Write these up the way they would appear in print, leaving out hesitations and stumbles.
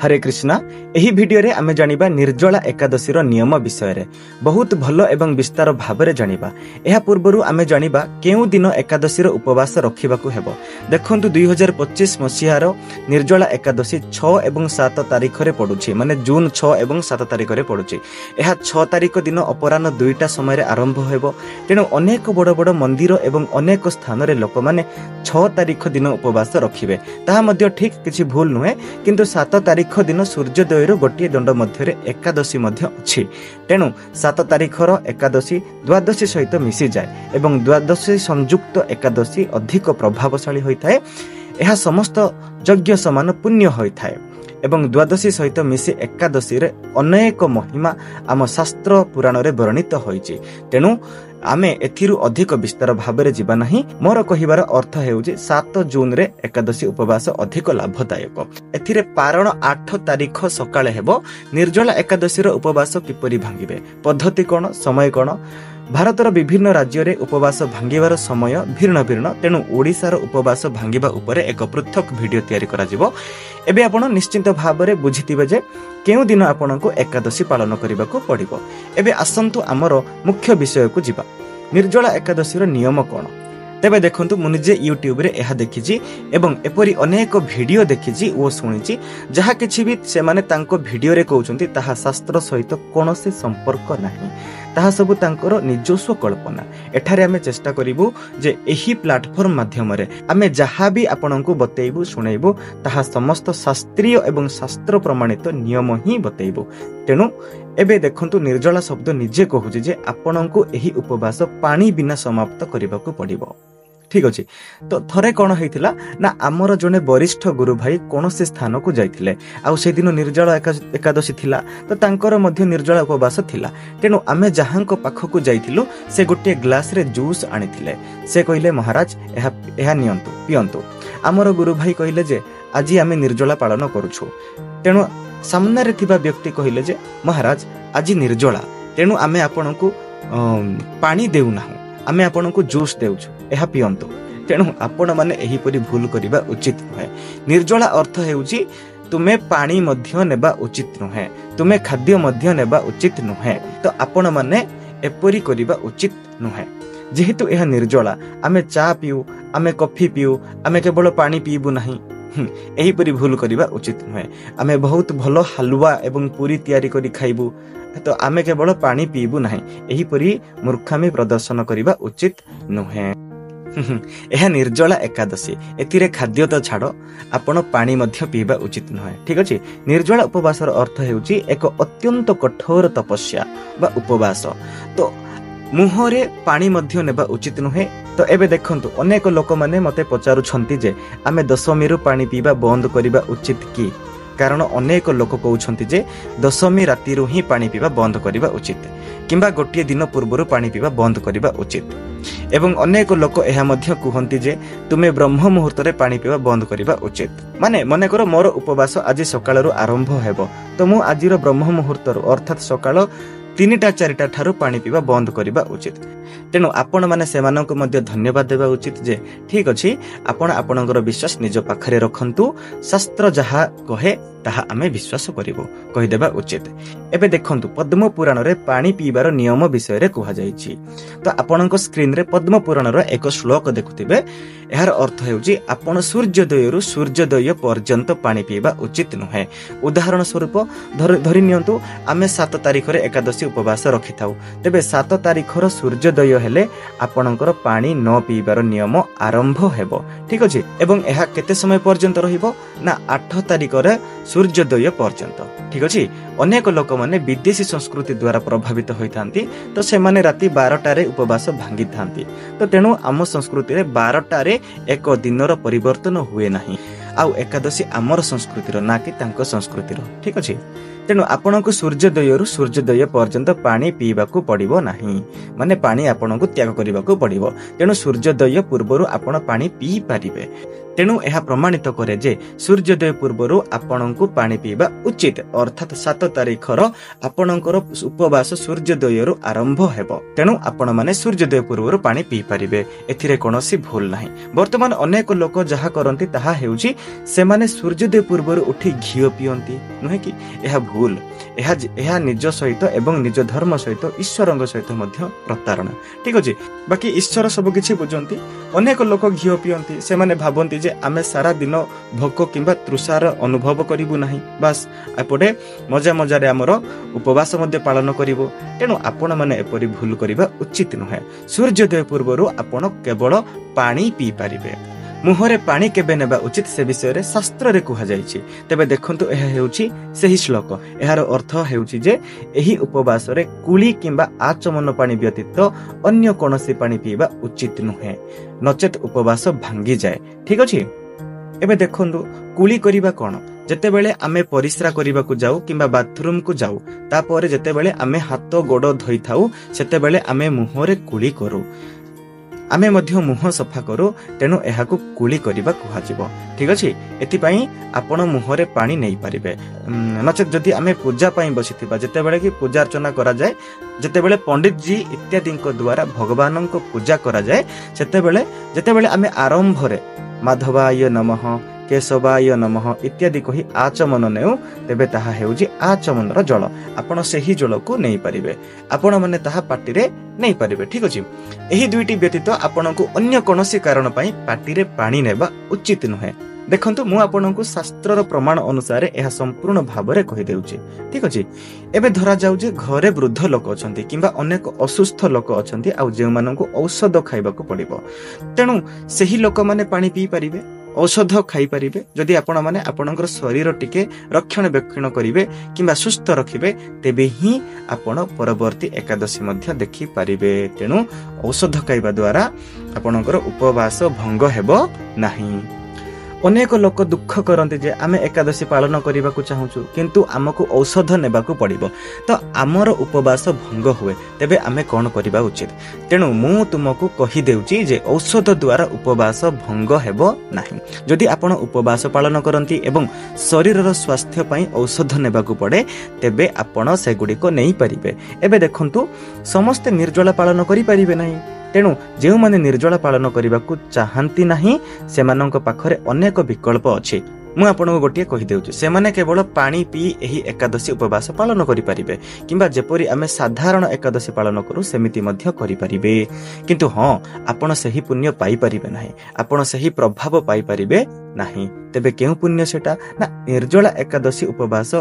हरे कृष्णा एही भिडियो रे आमे जानिबा निर्जला एकादशी रो नियम विषय रे बहुत भलो एवं विस्तार भाबरे जानिबा। एहा पूर्वरु आमे जानिबा केउ दिन एकादशी रो उपवास रखिबाकू हेबो। देखंतु 2025 मसिहा रो निर्जला एकादशी 6 एवं 7 तारिख रे पडुछि, माने जून 6 एवं 7 तारिख रे पडुछि। एहा 6 तारिख दिन अपराह्न 2टा समय रे आरंभ हेबो। तेनु अनेक बड़ बड़ मंदिर एवं अनेक स्थान रे लोक माने 6 तारिख दिन उपवास रखिबे। ताहा मध्ये ठीक किछि भूल नुहे, किंतु 7 तारिख दिन सूर्योदय गोटे दंड मध्य एकादशी अच्छी। तेणु 7 तारिखर एकादशी द्वादशी सहित मिसी जाए एवं द्वादशी संयुक्त एकादशी अधिक प्रभावशाली होता है। यह समस्त यज्ञ समान पुण्य होता है एवं द्वादशी सहित मिसी एकादशी रे अनेक महिमा आम शास्त्र पुराण रे वर्णित होइछि। तेणु आमे एथिरु अधिक विस्तार भाबरे जीवा नाही। मोर कहिबार अर्थ हेउछि 7 जून रे एकादशी उपवास अधिक लाभदायक। एथिरे पारण 8 तारिख सकाळे हेबो। निर्जला एकादशी रो उपवास किपरि भांगिबे, पद्धति कोन, समय कोन, भारतर विभिन्न राज्य रे उपवास भांगिबार समय भिन्न भिन्न। तेणु ओडिसा रो उपवास भांगिबा उपरे एक पृथक वीडियो तयारी करा जिवो। एबे आपण निश्चित भाबरे बुझितिबे जे केउ दिन आपनको एकादशी पालन करिबाकू पड़िबो। एबे आसंतु हमर मुख्य विषय को जिबा। निर्जला एकादशी रो नियम कोन? तेबे देखंतु मु निजे यूट्यूब रे एहा देखिछि एवं एपरि अनेक वीडियो देखिछि ओ सुनिछि। जहा किछि भी से माने तांको वीडियो रे कहउछन्ती ताहा शास्त्र सहित कोनोसी संपर्क नाही, ताहा सब तांकर निजस्व कल्पना। एठारे आमे चेष्टा करिवु जे एही प्लेटफॉर्म माध्यम रे आमे जहा भी आपनकु बतेइबु सुनेइबु ताहा समस्त शास्त्रीय एवं शास्त्र प्रमाणित नियम ही बतेइबु। तेणु एबे देखंतु निर्जला शब्द निजे कहूछि जे आपनकु एही उपवास पानी बिना समाप्त करिबाकू पड़िबो। ठीक अछि। तो थरे कोन हेतिला ना हमर जने वरिष्ठ गुरु भाई कोनोसी स्थान को जाइथिले, आ से दिन निर्जला एकादशी थिला, तो तांकर मध्य निर्जला उपवास थिला। तेनु आमे जहांको पाखकु जाइथिलु से गोटे ग्लास रे जूस आनिथिले। से कहिले महाराज एहा नियंतु पियंतु। हमर गुरु भाई कहिले जे आजि आमे निर्जला पालन करूछु। तेनु सामने रे थिबा व्यक्ति कहिले जे महाराज आजि निर्जला, तेनु आमे आपनकु पानी देउ नाहु, आमे आपनकु जूस देउछु, एहा पियंतु। तेणु आपण माने एही परि भूल करिबा उचित नहे। निर्जला अर्थ हेउची तुमे पानी मध्य नेबा उचित नहे, तुमे खाद्य मध्य नेबा उचित नहे। तो आपण माने एपरि करिबा उचित नहे। जेहेतु एहा निर्जला, आमे चा पिउ, आमे कॉफी पिउ, आमे केवल पानी पीबु नाही, एही परि भूल करिबा उचित नहे। आमे बहुत भलो हलवा एवं पूरी तयारी करि खाइबु, तो आमे केवल पानी पीबू नाही, एही परि मूर्खामी प्रदर्शन करिबा उचित नुहे। एहा निर्जला एकादशी, एथिरे खाद्य तो छाड़, आपण पानी मध्य पीबा उचित नुहे। ठीक अछि। निर्जला उपवास अर्थ हेउची एक अत्यंत कठोर तपस्या बा उपवास। तो मुहरे पानी मध्य नेबा उचित नुहे। तो एबे देखंतु अनेक लोक माने मते पचारु छंती जे आमे दशमी रु पानी पीबा बंद करिबा उचित की? कारण अनेक लोक कहउछन्ति जे दशमी राति रु ही पानी पीबा बंद करिबा उचित, किंबा गोटे दिन पूर्व पानी पीबा बंद करिबा उचित। एवं अनेक लोक एहा मध्य कहन्ति जे तुमे ब्रह्म मुहूर्त रे पानी पीबा बंद करिबा उचित। माने मने करो मोर उपवास आज सकाळ रु आरंभ हेबो, तो मु आजिर ब्रह्म मुहूर्त रु अर्थात सकाळ 3टा 4टा ठारू पानी पीबा बंद करिबा उचित। तेणु आपण माने सेमानंको मध्य धन्यवाद देबा उचित जे ठीक अछि, आपण आपणकर विश्वास निज पाखरे रखंतु। शास्त्र जहा कहे ताहा आमे विश्वास करिवो कहि देबा उचित। एबे देखंतु पद्म पुराण रे पानी पीबार नियम विषय रे कहा जाईछि। तो आपणक स्क्रीन रे पद्म पुराण रो एक श्लोक देखुथिबे। एहार अर्थ हेउछि आपण सूर्योदय रु सूर्योदय पर्यंत पानी पीबा उचित नुहे। उदाहरण स्वरूप धरि नियंतु आमे 7 तारिख रे एकादशी उपवास रखिथाउ, तेबे 7 तारिख रो सूर्योदय हेले आपणकर पानी न पीबार नियम आरंभ हेबो। ठीक अछि। एवं एहा केते समय पर्यंत रहिबो ना 8 तारिख रे सूर्योदय पर्यंत। ठीक अछि। अनेक लोक माने विदेशी संस्कृति द्वारा प्रभावित होइथांती, तो से माने राति 12टा रे उपवास भांगी थांती। तो तेणु आम संस्कृति रे 12टा रे एक दिनर परिवर्तन हुए नाही। आउ एकादशी आमर संस्कृतिर ना कि तांको संस्कृतिर। ठीक अछि। तेणु आपणको सूर्योदय सूर्योदय पर्यंत पानी पीवाकू पड़िबो नाही, माने पानी आपणको त्याग करिबाकू पड़िबो। तेणु सूर्योदय पूर्वरु आपण पानी पी पारिबे। तेणु यह प्रमाणित करे जे सूर्योदय पूर्वरु आपणको पानी पीवा उचित, अर्थात 7 तारिखर आपणकर उपवास सूर्योदय आरंभ हेबो। तेणु आपण माने सूर्योदय पूर्वरु पानी पी पारिबे, एथिरे कोनोसी भूल नाही। वर्तमान अनेक लोक जहा करंती ताहा हेउची से माने सूर्योदय पूर्वरु उठी घिओ पियंती, नहे कि यह भूल। यह निज सहित एवं निज धर्म सहित ईश्वरंग सहित मध्य प्रतारणा। ठीक अछि, बाकी ईश्वर सब किछि बुझंती। अनेक लोक घिओ पियंती, से माने भाबंती जे आमे सारा दिन भोक किंबा तृषार अनुभव करिबु नाही, बस एपटे मजा मजारे हमर उपवास मध्य पालन करिबो। तेणु आपण माने एपरि भूल करिबा उचित नहे। सूर्योदय पूर्वरु आपण केवल पानी पी पारिबे। मुहरे पानी केबे नेबा उचित से विषय रे शास्त्र रे कुहा जायछि। तबे देखंतु एहा हेउछि सही श्लोक। एहार अर्थ हेउछि जे एही उपवास रे कुली किंबा आचमन पानी व्यतीत अन्य कोनोसी पानी पीबा उचित नुहे, नचेत उपवास भांगी जाए। ठीक अछि, एबे देखंतु कुली करिबा कोन। जेतेबेले आमे परिश्रा करिबा को जाऊ किंबा बाथरूम को जाऊ, तापर जेतेबेले आमे हाथ गोड़ धोई थाऊ, सेतेबेले आमे मुहरे कुली करू, आमे मध्य मुह सफा करू। तेणु एहाकू कुली करिबा कुहा जिवो। ठीक अछि, एति पई आपण मुहरे पानी नै पारिबे। नचेत जदि आमे पूजा पई बसिथिबा, जेतेबेले कि पूजा अर्चना करा जाय, जेतेबेले पंडित जी इत्यादि द्वारा भगवान को पूजा करा जाय, जेतेबेले आमे आरंभ रे माधवाय नमः, केशवाय नमः इत्यादि कही आचमन नेउ, तेबे ताहा हेउजी आचमनर जल। आपण सेही जल को नै परिबे, आपण माने ताहा पाटी रे नै परिबे। ठीक अछि, एही दुईटी व्यतीत आपण को अन्य कोनोसी कारण पई पाटी रे पानी नेबा उचित नहे। देखंतु मु आपनकु शास्त्रर प्रमाण अनुसार यह संपूर्ण भाव रे कहि देउछि। ठीक अछि, एबे धरा जाउ जे घरे वृद्ध लोक अछंती किंबा अनेक असुस्थ लोक अछंती, आ जे माननकु औषध खाइबाकू पड़िबो। तेणु सेही लोक माने पानी पी परिबे, औषध खाई पारिबे। जदि आपण माने आपणकर शरीर टिके रक्षण बेक्षण करिवे किंबा सुस्थ रखिबे, तेबे ही आपण परवर्ती एकादशी मध्य देखि पारिबे। तेणु औषध खाइबा द्वारा आपणकर उपवास भंग हेबो नाही। अनेक लोक दुख करते जे आमे एकादशी पालन करने को चाहूँ किंतु आमको औषध नेबाकू पड़िबो, तो आमर उपवास भंग हुए, तेबे आमे कौन करबा उचित। तेणु मु तुमको कहि देउची जे औषध द्वारा उपवास भंग हेबो नाही। जदि आपण उपवास पालन करंती एवं शरीरर स्वास्थ्य पई औषध नेबाकू पड़े, तेबे आपण सेगुडी नहीं पारिबे। एबे देखंतु समस्त निर्जला पालन करि पारिबे नाही। तेणु जो माने निर्जला पालन करने को चाहती नहीं, सेमानंक पाखरे अनेक विकल्प अच्छी। मु आपको गोटे कहीदेची, से माने केवल पानी पी एही एकादशी उपवास पालन करें किंबा जेपरी आमे साधारण एकादशी पालन करूँ सेमिति मध्य करें। किंतु हाँ, आपण सही पुण्य पाई परिबे नाही, आपण सही प्रभाव पाई परिबे नाही। तेबे केउ पुण्य सेटा ना निर्जला एकादशी उपवास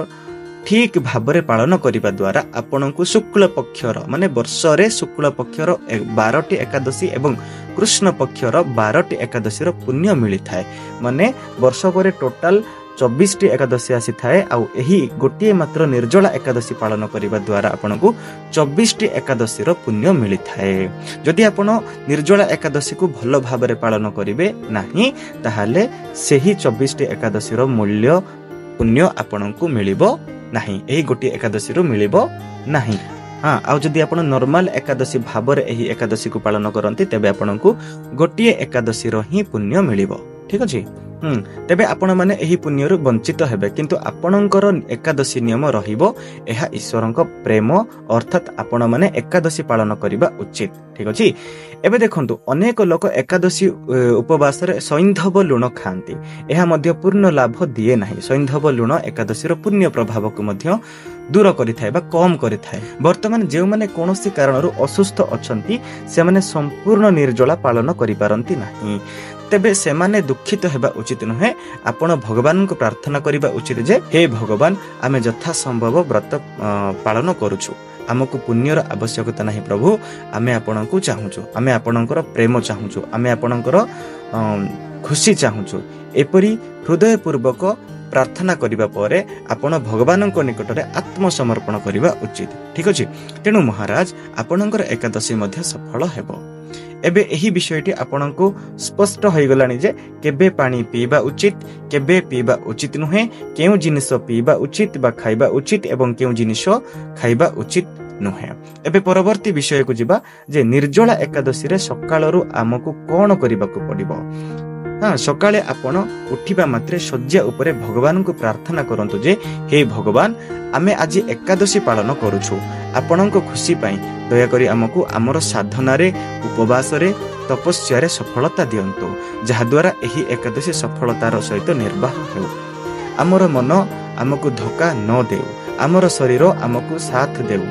ठीक भाबरे पालन करिबा द्वारा आपनकु शुक्ल पक्षर माने वर्षरे शुक्ल पक्षर 12टी एकादशी एवं कृष्ण पक्षर 12टी एकादशी रो पुण्य मिली थाए। माने वर्ष परे टोटल 24टी एकादशी आसी थाए। आ एही गोटिए मात्र निर्जला एकादशी पालन करिबा द्वारा आपनकु 24टी एकादशी रो पुण्य मिली थाए। जदि आपण निर्जला एकादशी को भलो भाबरे पालन करिवे नाही, ताहाले सेही 24टी एकादशी रो मूल्य पुण्य आपनकु मिलिबो नहीं, यही गोटे एकादशी रू मिलिबो नहीं। हाँ, आउ जदि आपण नॉर्मल एकादशी भाबरे एही एकादशी को पालन करंती, तेबे आपनकु गोटे एकादशी रो ही पुण्य मिलिबो। ठीक अछि। तेबे आपण माने एही पुण्य रू वंचित हेबे, किंतु आपणकर एकादशी नियम रहिबो एहा ईश्वरक प्रेम, अर्थात आपण माने एकादशी पालन करिबा उचित। ठीक अछि। एबे देखंतु अनेक लोक एकादशी उपवास रे सैंधव लुण खांती, एहा मध्य पूर्ण लाभ दिए नाही। सैंधव लुण एकादशी रो पुण्य प्रभाव को मध्य दूर करिथाय बा कम करिथाय। वर्तमान जे माने कोनोसी कारणरू असुस्थ अछंती, से माने संपूर्ण निर्जला पालन करि पारंती नाही। तेबे से माने दुखित हेबा उचित नहे। आपण भगवान को प्रार्थना करिबा उचित जे हे भगवान, आमे यथा संभव व्रत पालन करूछु, आमको पुण्यर आवश्यकता नहीं प्रभु, आमे आपणको चाहूछु, आमे आपणकर प्रेम चाहूछु, आमे आपणकर खुशी चाहूछु। एपरी हृदय पूर्वक प्रार्थना करिबा परे आपण भगवानक निकटरे आत्मसमर्पण करिबा उचित। ठीक अछि। तेणु महाराज आपणकर एकादशी मध्य सफल हेबो। एबे एही विषयटी आपनको स्पष्ट होई गलानी जे केबे पानी पीबा उचित केबे पीबा उचित नुहे केउ जिनिस पीबा उचित बा खाइबा उचित एवं केउ जिनिस खाइबा उचित नुहे। एबे परवर्ती विषय को जिबा जे निर्जला एकादशी रे सकाळरू आमको कोन करिबाकू पडिबो। हाँ, सकाळे आपण उठिबा मात्रे शय्या उपरे भगवान को प्रार्थना करंतु जे हे भगवान आमे आज एकादशी पालन करूछु आपणको खुशी पाई दया करी आमको आमर साधना रे उपवास रे तपस्या रे सफलता दियंतु जहा द्वारा एही एकादशी सफलतार सहित निर्वाह हेउ। आमर मन आमको धोखा न देउ आमर शरीर आमको साथ देउ।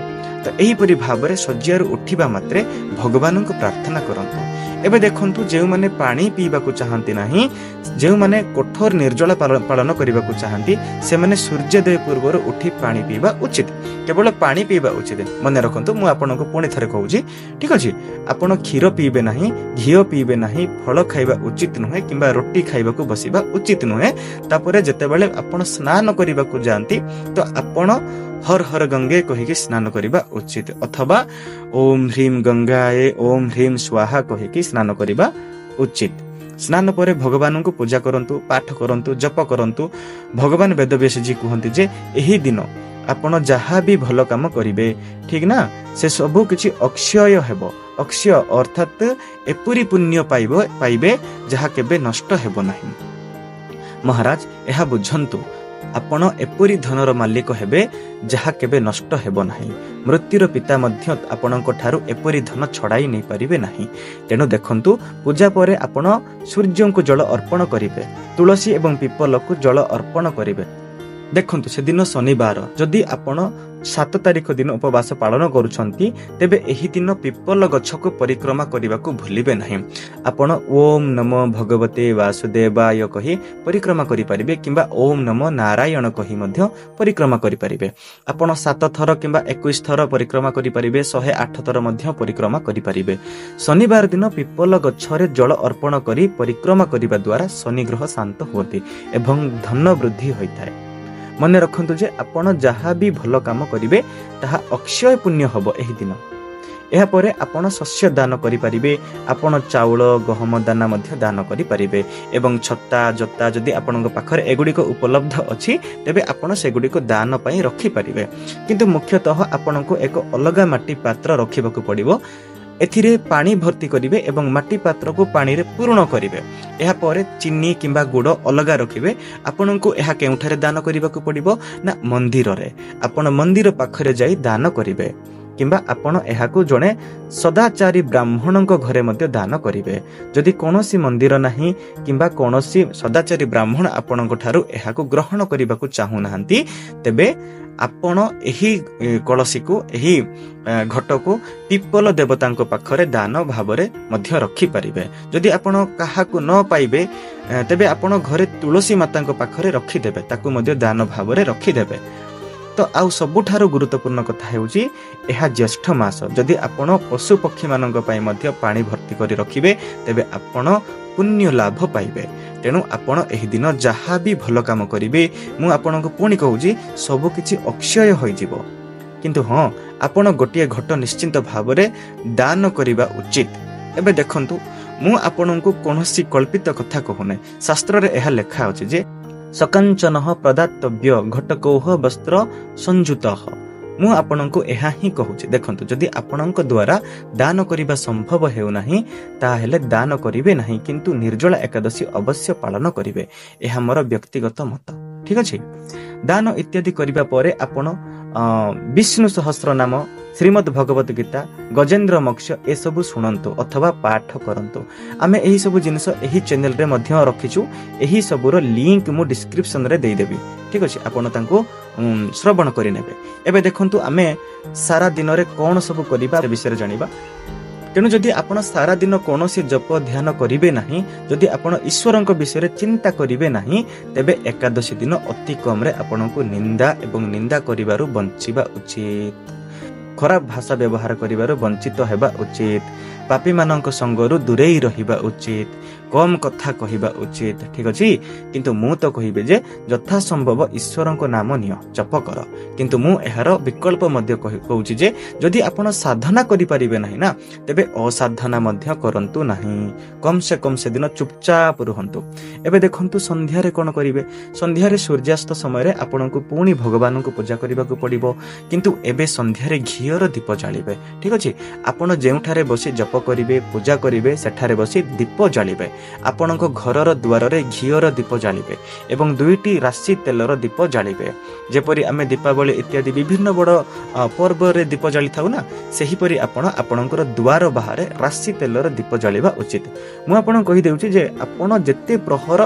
तो एही परि भाबरे शय्यारू उठिबा मात्रे भगवान को प्रार्थना करंतु। एबे देखंतु जे माने पानी पीबा को चाहंती नाही जे माने कठोर निर्जला पालन करबा को चाहंती से माने सूर्योदय पूर्व उठी पानी पीबा उचित केवल पानी पीबा उचित। मने रखंतु मु आपनको पुणी थरे कहूची ठीक अछि आपण क्षीर पीबे नाही घियो पीबे नाही फल खाइबा उचित नुहे किंबा रोटी खाइबा को बसिबा उचित नुहे। तापरे जते बेले आपण स्नान करबा को जानती तो आपण हर हर गंगे कहिके स्नान करिबा उचित अथवा ओम ह्रीम गंगाए ओम ह्रीम स्वाहा कहिके स्नान करिबा उचित। स्नान परे भगवान को पूजा करंतु पाठ करंतु जप करंतु। भगवान वेदव्यास जी कहंती जे एही दिन आपण जहा भी भल काम करिवे ठीक ना से सबु किछि अक्षय हेबो। अक्षय अर्थात एपुरी पुण्य पाइबे जहा केबे नष्ट हेबो नाही। महाराज एहा बुझंतु आपण एपुरी धनर मालिक हेबे जहा केबे नष्ट हेबो नाही। मृत्युर पिता मध्य आपणको ठारू एपुरी धन छड़ाई नहीं पारिबे नाही। तेनु देखंतु पूजा परे आपण सूर्य को जल अर्पण करिवे तुलसी एवं पीपल को जल अर्पण करिवे। देखंतु से दिन शनिवार जदि आपण 7 तारिख दिन उपवास पालन करूछंती तेबे एही दिन पीपल गछ को परिक्रमा करबा को भूलिबे नाही। आपण ओम नमो भगवते वासुदेवाय कहि परिक्रमा करि परिबे किंबा ओम नमो नारायण कहि मध्य परिक्रमा करि परिबे। आपण 7 थर किंबा 21 थर परिक्रमा करि परिबे 108 थर मध्य परिक्रमा करि परिबे। शनिवार दिन पीपल गछ रे जल अर्पण करि परिक्रमा करिबा द्वारा शनि ग्रह शांत होती एवं धन वृद्धि होइथाय। मने रखंतु जे आपण जहा भी भल काम करिवे ताहा अक्षय पुण्य हबो एही दिन। एहा परे आपण शस्य दान करि परिबे आपण चाउल गहम दाना मध्य दान करि परिबे एवं छत्ता जत्ता जदि आपनक पाखरे एगुडी को उपलब्ध अछि तेबे आपण सेगुडी को दान पई रखि परिबे। किंतु मुख्यतः आपनक एक अलगा माटी पात्र रखिबाकू पड़िबो। एथिरे पानी भर्ती करिवे एवं माटी पात्र को पानी रे पूर्ण करिवे। एहा परे चीनी किंबा गुड़ अलगा रखिवे। आपनको एहा केउठारे दान करिबाकू पड़िबो ना मंदिर रे आपण मंदिर पाखरे जाई दान करिवे किंबा आपण एहाकू जणे सदाचारी ब्राह्मणक घरे मध्य दान करिवे। जदि कोनोसी मंदिर नाही किंबा कोनोसी सदाचारी ब्राह्मण आपणक ठारू एहाकू ग्रहण करिबाकू चाहू नाहंती तेबे आपण एही कलसी को एही घट को पीपल देवतांको पाखरे दान भावरे मध्य रखि परिबे। जदि आपण काहाकू न पाइबे तेबे आपण घरे तुलसी मातांको पाखरे रखि देबे ताकू मध्य दान भावरे रखि देबे। तो आउ सबुठारु गुरुत्वपूर्ण कथा हेउची एहा ज्येष्ठ मास जदि आपण पशु पक्षी मानक पई मध्य पानी भर्ती करी रखिबे तेबे आपण पुण्य लाभ पाइबे। तेणु आपण एही दिन जहा भी भल काम करिवे मु आपनको पुणी कहूची सब किछि अक्षय होई जिवो। किंतु हां आपण गोटिए घट निश्चिंत भावरे दान करिबा उचित। एबे देखंतु मु आपनको कोनोसी कल्पित कथा कहूने शास्त्र रे एहा लेखा अछि जे सकांचनः प्रदातव्य घटकौह वस्त्र संयुतः। मु आपनको एहा ही कहूची देखंतु जदि आपनक द्वारा दान करिबा संभव हेउ नाही ताहेले दान करिवे नाही किंतु निर्जला एकादशी अवश्य पालन करिवे। एहा मोर व्यक्तिगत मत ठीक अछि। दान इत्यादि करिबा परे आपण विष्णु सहस्र नाम श्रीमद् भगवत गीता गजेन्द्र मोक्ष ए सब सुनंतु अथवा पाठ करंतु। आमे एही सब जिनिस एही चैनल रे मध्य रखिछु। एही सबुर लिंक मु डिस्क्रिप्शन रे देई देबी ठीक अछि। आपण तांको श्रवण करि नेबे। एबे देखंतु आमे सारा दिन रे कोन सब करिबा विषय रे जानिबा। तेणु जदि आपण सारा दिन कोनोसी जप ध्यान करिवे नाही जदि आपण ईश्वरक विषय रे चिंता करिवे नाही तेबे एकादशी दिन अति कम रे आपणको निंदा एवं निंदा करिवारु बंचिबा उचित। खराब भाषा व्यवहार करिवारु वंचित हेबा उचित। पापी मानक संगरु दूरेई रहिबा उचित। କମ କଥା କହିବା ଉଚିତ, ଠିକ ଅଛି। କିନ୍ତୁ ମୁଁ ତ କହିବି ଯେ ଯଥା ସମ୍ଭବ ଈଶ୍ୱରଙ୍କ ନାମ ନିଅ, ଜପ କର। କିନ୍ତୁ ମୁଁ ଏହାର ବିକଳ୍ପ ମଧ୍ୟ କହୁଛି ଯେ ଯଦି ଆପଣ ସାଧନା କରିପାରିବେ ନାହିଁ ନା, ତେବେ ଅସାଧନା ମଧ୍ୟ କରନ୍ତୁ ନାହିଁ। କମ୍ ସେ କମ୍ ସେଦିନ ଚୁପଚାପ ରୁହନ୍ତୁ। ଏବେ ଦେଖନ୍ତୁ ସନ୍ଧ୍ୟାରେ କ'ଣ କରିବେ? ସନ୍ଧ୍ୟାରେ ସୂର୍ଯ୍ୟାସ୍ତ ସମୟରେ ଆପଣଙ୍କୁ ପୁଣି ଭଗବାନଙ୍କୁ ପୂଜା କରିବାକୁ ପଡ଼ିବ। କିନ୍ତୁ ଏବେ ସନ୍ଧ୍ୟାରେ ଘିଅର ଦୀପ ଜାଳିବେ, ଠିକ ଅଛି। ଆପଣ ଯେଉଁଠାରେ ବସି ଜପ କରିବେ, ପୂଜା କରିବେ, ସେଠାରେ ବସି ଦୀପ ଜାଳିବେ। ଆପଣଙ୍କ ଘରର ଦୁଆରରେ ଘିଅର ଦୀପ ଜାଳିବେ ଏବଂ 2ଟି ରାଶି ତେଲର ଦୀପ ଜାଳିବେ। ଯେପରି ଆମେ ଦୀପାବଳି ଇତ୍ୟାଦି ବିଭିନ୍ନ ବଡ଼ ପର୍ବରେ ଦୀପ ଜାଳିଥାଉ ନା, ସେହିପରି ଆପଣ ଆପଣଙ୍କର ଦୁଆର ବାହାରେ ରାଶି ତେଲର ଦୀପ ଜାଳିବା ଉଚିତ। ମୁଁ ଆପଣଙ୍କୁ କହିଦେଉଛି ଯେ ଆପଣ ଯେତେ ପ୍ରହର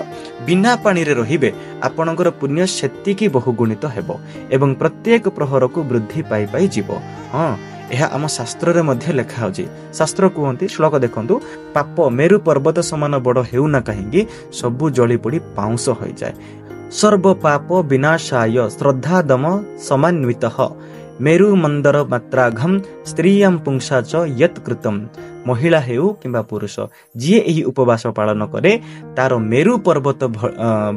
ବିନା ପାଣିରେ ରହିବେ ଆପଣଙ୍କର ପୁଣ୍ୟ ସେତିକି ବହୁଗୁଣିତ ହେବ ଏବଂ ପ୍ରତ୍ୟେକ ପ୍ରହରକୁ ବୃଦ୍ଧି ପାଇ ପାଇ ଯିବ। ହଁ, ଏହା ଆମ ଶାସ୍ତ୍ରରେ ମଧ୍ୟ ଲେଖା ଅଛି। ଶାସ୍ତ୍ର କୁହନ୍ତି, ଶ୍ଲୋକ ଦେଖନ୍ତୁ, ପାପ ମେରୁ ପର୍ବତ ସମାନ ବଡ଼ ହେଉନା କାହିଁକି, ସବୁ ଜଳି ପୋଡ଼ି ପାଉଁଶ ହୋଇଯାଏ। ସର୍ବ ପାପ ବିନାଶାୟ ଶ୍ରଦ୍ଧାଦମ ସମାନ୍ୱିତଃ ମେରୁ ମନ୍ଦର ମାତ୍ରାଘମ୍ ସ୍ତ୍ରୀୟାଂ ପୁଂସା ଚ ୟତ୍ କୃତମ୍। ମହିଳା ହେଉ କିମ୍ବା ପୁରୁଷ, ଯିଏ ଏହି ଉପବାସ ପାଳନ କରେ ତାର ମେରୁ ପର୍ବତ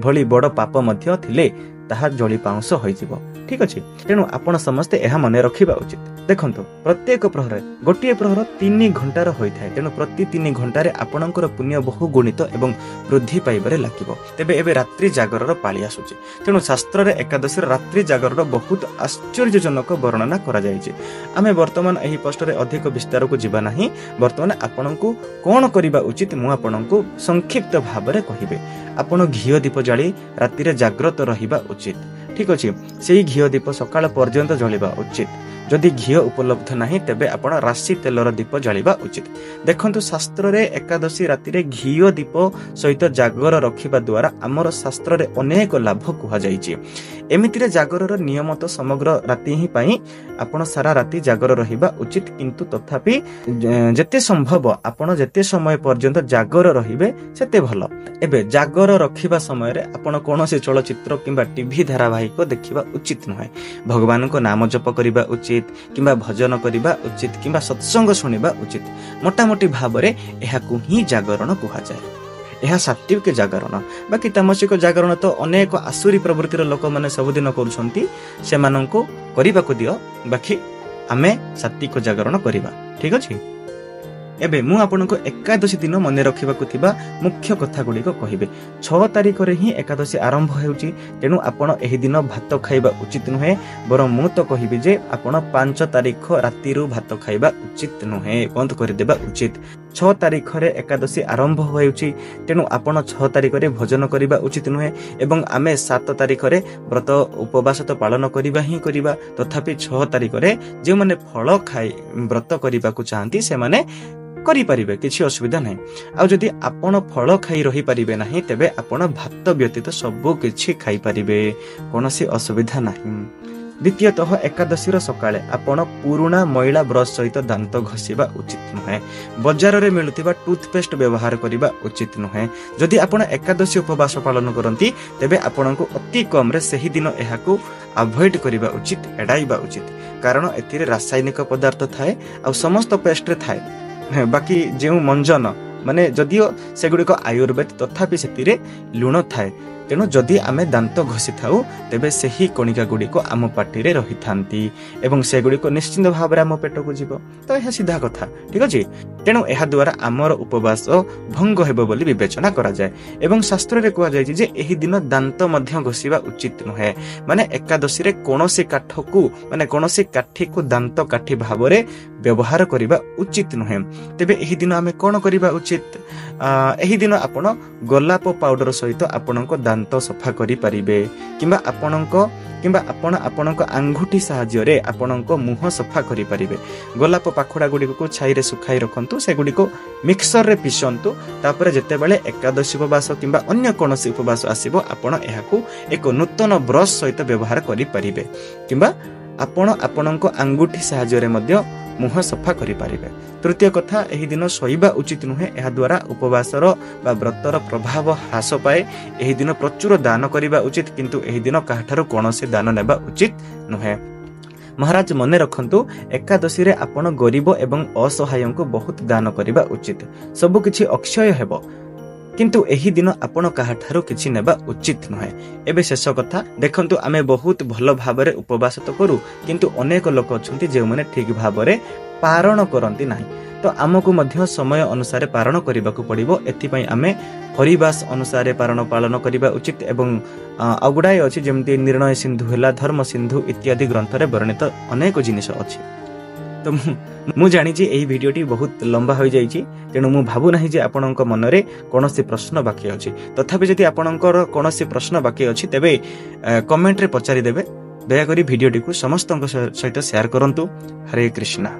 ଭଳି ବଡ଼ ପାପ ମଧ୍ୟ ଥିଲେ ତାହା ଜଳି ପାଉଁଶ ହୋଇଯିବ, ଠିକ ଅଛି। ତେଣୁ ଆପଣ ସମସ୍ତେ ଏହା ମନେ ରଖିବା ଉଚିତ। ଦେଖନ୍ତୁ, ପ୍ରତ୍ୟେକ ପ୍ରହରରେ ଗୋଟିଏ ପ୍ରହର 3 ଘଣ୍ଟାର ହୋଇଥାଏ। ତେଣୁ ପ୍ରତି 3 ଘଣ୍ଟାରେ ଆପଣଙ୍କର ପୁଣ୍ୟ ବହୁ ଗୁଣିତ ଏବଂ ବୃଦ୍ଧି ପାଇବାରେ ଲାଗିବ। ତେବେ ଏବେ ରାତ୍ରି ଜାଗରର ପାଳି ଆସୁଛି। ତେଣୁ ଶାସ୍ତ୍ରରେ ଏକାଦଶୀର ରାତ୍ରି ଜାଗରର ବହୁତ ଆଶ୍ଚର୍ଯ୍ୟଜନକ ବର୍ଣ୍ଣନା କରାଯାଇଛି। ଆମେ ବର୍ତ୍ତମାନ ଏହି ପୋଷ୍ଟରେ ଅଧିକ ବିସ୍ତାରକୁ ଯିବା ନାହିଁ। ବର୍ତ୍ତମାନ ଆପଣଙ୍କୁ କ'ଣ କରିବା ଉଚିତ ମୁଁ ଆପଣଙ୍କୁ ସଂକ୍ଷିପ୍ତ ଭାବରେ କହିବି। ଆପଣ ଘିଅ ଦୀପ ଜାଳି ରାତିରେ ଜାଗ୍ରତ ରହିବା ଉଚିତ, ଠିକ ଅଛି। ସେହି ଘିଅ ଦୀପ ସକାଳ ପର୍ଯ୍ୟନ୍ତ ଜଳିବା ଉଚିତ। ଯଦି ଘିଅ ଉପଲବ୍ଧ ନାହିଁ ତେବେ ଆପଣ ରାଶି ତେଲର ଦୀପ ଜାଳିବା ଉଚିତ। ଦେଖନ୍ତୁ, ଶାସ୍ତ୍ରରେ ଏକାଦଶୀ ରାତିରେ ଘିଅ ଦୀପ ସହିତ ଜାଗର ରଖିବା ଦ୍ୱାରା ଆମର ଶାସ୍ତ୍ରରେ ଅନେକ ଲାଭ କୁହାଯାଇଛି। ଏମିତିରେ ଜାଗରର ନିୟମ ତ ସମଗ୍ର ରାତି ହିଁ ପାଇଁ ଆପଣ ସାରା ରାତି ଜାଗର ରହିବା ଉଚିତ। କିନ୍ତୁ ତଥାପି ଯେତେ ସମ୍ଭବ ଆପଣ ଯେତେ ସମୟ ପର୍ଯ୍ୟନ୍ତ ଜାଗର ରହିବେ ସେତେ ଭଲ। ଏବେ ଜାଗର ରଖିବା ସମୟରେ ଆପଣ କୌଣସି ଚଳଚ୍ଚିତ୍ର କିମ୍ବା ଟିଭି ଧାରାବାହିକ ଦେଖିବା ଉଚିତ ନୁହେଁ। ଭଗବାନଙ୍କ ନାମ ଜପ କରିବା ଉଚିତ କିମ୍ବା ଭଜନ କରିବା ଉଚିତ କିମ୍ବା ସତ୍ସଙ୍ଗ ଶୁଣିବା ଉଚିତ। ମୋଟାମୋଟି ଭାବରେ ଏହାକୁ ହିଁ ଜାଗରଣ କୁହାଯାଏ। ଏହା ସାତ୍ତ୍ୱିକ ଜାଗରଣ। ବାକି ତାମସିକ ଜାଗରଣ ତ ଅନେକ ଆସୁରୀ ପ୍ରବୃତ୍ତିର ଲୋକମାନେ ସବୁଦିନ କରୁଛନ୍ତି, ସେମାନଙ୍କୁ କରିବାକୁ ଦିଅ। ବାକି ଆମେ ସାତ୍ତ୍ୱିକ ଜାଗରଣ କରିବା, ଠିକ ଅଛି। ଏବେ ମୁଁ ଆପଣଙ୍କୁ ଏକାଦଶୀ ଦିନ ମନେ ରଖିବାକୁ ଥିବା ମୁଖ୍ୟ କଥା ଗୁଡ଼ିକ କହିବେ। 6 ତାରିଖରେ ହିଁ ଏକାଦଶୀ ଆରମ୍ଭ ହେଉଛି। ତେଣୁ ଆପଣ ଏହି ଦିନ ଭାତ ଖାଇବା ଉଚିତ ନୁହେଁ। ବରଂ ମୁଁ ତ କହିବି ଯେ ଆପଣ 5 ତାରିଖ ରାତିରୁ ଭାତ ଖାଇବା ଉଚିତ ନୁହେଁ, ବନ୍ଦ କରିଦେବା ଉଚିତ। 6 ତାରିଖରେ ଏକାଦଶୀ ଆରମ୍ଭ ହେଉଛି। ତେଣୁ ଆପଣ 6 ତାରିଖରେ ଭୋଜନ କରିବା ଉଚିତ ନୁହେଁ ଏବଂ ଆମେ 7 ତାରିଖରେ ବ୍ରତ ଉପବାସ ତ ପାଳନ କରିବା ହିଁ କରିବା। ତଥାପି 6 ତାରିଖରେ ଯେଉଁମାନେ ଫଳ ଖାଇ ବ୍ରତ କରିବାକୁ ଚାହାନ୍ତି ସେମାନେ କରିପାରିବେ, କିଛି ଅସୁବିଧା ନାହିଁ। ଆଉ ଯଦି ଆପଣ ଫଳ ଖାଇ ରହିପାରିବେ ନାହିଁ ତେବେ ଆପଣ ଭାତ ବ୍ୟତୀତ ସବୁ କିଛି ଖାଇପାରିବେ, କୌଣସି ଅସୁବିଧା ନାହିଁ। ଦ୍ୱିତୀୟତଃ, ଏକାଦଶୀର ସକାଳେ ଆପଣ ପୁରୁଣା ମଇଳା ବ୍ରଶ ସହିତ ଦାନ୍ତ ଘଷିବା ଉଚିତ ନୁହେଁ। ବଜାରରେ ମିଳୁଥିବା ଟୁଥପେଷ୍ଟ ବ୍ୟବହାର କରିବା ଉଚିତ ନୁହେଁ। ଯଦି ଆପଣ ଏକାଦଶୀ ଉପବାସ ପାଳନ କରନ୍ତି ତେବେ ଆପଣଙ୍କୁ ଅତି କମରେ ସେହି ଦିନ ଏହାକୁ ଆଭଏଡ୍ କରିବା ଉଚିତ, ଏଡ଼ାଇବା ଉଚିତ। କାରଣ ଏଥିରେ ରାସାୟନିକ ପଦାର୍ଥ ଥାଏ ଆଉ ସମସ୍ତ ପେଷ୍ଟରେ ଥାଏ। ବାକି ଯେଉଁ ମଞ୍ଜନ ମାନେ ଯଦିଓ ସେଗୁଡ଼ିକ ଆୟୁର୍ବେଦ, ତଥାପି ସେଥିରେ ଲୁଣ ଥାଏ। ତେଣୁ ଯଦି ଆମେ ଦାନ୍ତ ଘଷିଥାଉ ତେବେ ସେହି କଣିକା ଗୁଡ଼ିକ ଆମ ପାଟିରେ ରହିଥାନ୍ତି ଏବଂ ସେଗୁଡ଼ିକ ନିଶ୍ଚିନ୍ତ ଭାବରେ ଆମ ପେଟକୁ ଯିବ। ତ ଏହା ସିଧା କଥା, ଠିକ ଅଛି। ତେଣୁ ଏହା ଦ୍ୱାରା ଆମର ଉପବାସ ଭଙ୍ଗ ହେବ ବୋଲି ବିବେଚନା କରାଯାଏ ଏବଂ ଶାସ୍ତ୍ରରେ କୁହାଯାଇଛି ଯେ ଏହି ଦିନ ଦାନ୍ତ ମଧ୍ୟ ଘଷିବା ଉଚିତ ନୁହେଁ। ମାନେ ଏକାଦଶୀରେ କୌଣସି କାଠିକୁ ଦାନ୍ତ କାଠି ଭାବରେ ବ୍ୟବହାର କରିବା ଉଚିତ ନୁହେଁ। ତେବେ ଏହି ଦିନ ଆମେ କ'ଣ କରିବା ଉଚିତ? ଏହି ଦିନ ଆପଣ ଗୋଲାପ ପାଉଡର ସହିତ ଆପଣଙ୍କ ଦାନ୍ତ ସଫା କରିପାରିବେ କିମ୍ବା ଆପଣ ଆପଣଙ୍କ ଆଙ୍ଗୁଠି ସାହାଯ୍ୟରେ ଆପଣଙ୍କ ମୁହଁ ସଫା କରିପାରିବେ। ଗୋଲାପ ପାଖୁଡା ଗୁଡ଼ିକୁ ଛାଇରେ ଶୁଖାଇ ରଖନ୍ତୁ, ସେଗୁଡ଼ିକୁ ମିକ୍ସରରେ ପିସନ୍ତୁ। ତାପରେ ଯେତେବେଳେ ଏକାଦଶୀ ଉପବାସ କିମ୍ବା ଅନ୍ୟ କୌଣସି ଉପବାସ ଆସିବ ଆପଣ ଏହାକୁ ଏକ ନୂତନ ବ୍ରଶ ସହିତ ବ୍ୟବହାର କରିପାରିବେ କିମ୍ବା ଆପଣ ଆପଣଙ୍କ ଆଙ୍ଗୁଠି ସାହାଯ୍ୟରେ ମଧ୍ୟ ମୁହଁ ସଫା କରିପାରିବେ। ତୃତୀୟ କଥା, ଏହି ଦିନ ଶୋଇବା ଉଚିତ ନୁହେଁ। ଏହା ଦ୍ୱାରା ଉପବାସର ବା ବ୍ରତର ପ୍ରଭାବ ହ୍ରାସ ପାଏ। ଏହି ଦିନ ପ୍ରଚୁର ଦାନ କରିବା ଉଚିତ, କିନ୍ତୁ ଏହି ଦିନ କାହାଠାରୁ କୌଣସି ଦାନ ନେବା ଉଚିତ ନୁହେଁ। ମହାରାଜ ମନେ ରଖନ୍ତୁ, ଏକାଦଶୀରେ ଆପଣ ଗରିବ ଏବଂ ଅସହାୟଙ୍କୁ ବହୁତ ଦାନ କରିବା ଉଚିତ। ସବୁକିଛି ଅକ୍ଷୟ ହେବ। किंतु एही दिन आपण काहाठारो किछि नेबा उचित नुहे। एबे शेष कथा देखंतु आमे बहुत भलो भाबरे उपवास तो करू किंतु अनेक लोक अछंती जे माने ठीक भाबरे पारण करंती नाही। तो आमको मध्य समय अनुसार पारण करबाकू पड़िबो। एथिपई आमे हरिवास अनुसार पारण पालन करबा उचित एवं अगुडाय अछि जेमति निर्णय सिंधु हैला धर्म सिंधु इत्यादि ग्रंथ रे वर्णित अनेक जिनिस अछि। तो मु जानी जे एही भिडियोटी बहुत लंबा हो जाइछि तेणु मु भाबु नाही जे आपणक मनरे कोनोसी प्रश्न बाकी अछि। तथापि जदि आपणकर कोनोसी प्रश्न बाकी अछि तेबे कमेंट रे पचारि देबे। दया करी भिडियोटी को समस्तक सहित शेयर करंतु। हरे कृष्णा।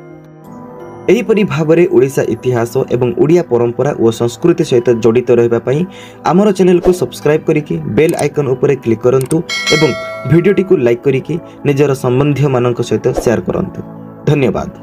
एहीपरि भावरे ओडिशा इतिहास एवं ओडिया परंपरा और संस्कृति सहित जड़ित रहबा पई हमर चैनल को सब्सक्राइब करिकि बेल आइकन ऊपर क्लिक करंतु एवं भिडियोटी को लाइक करिकि निजर संबंधी मानक सहित शेयर करंतु। धन्यवाद।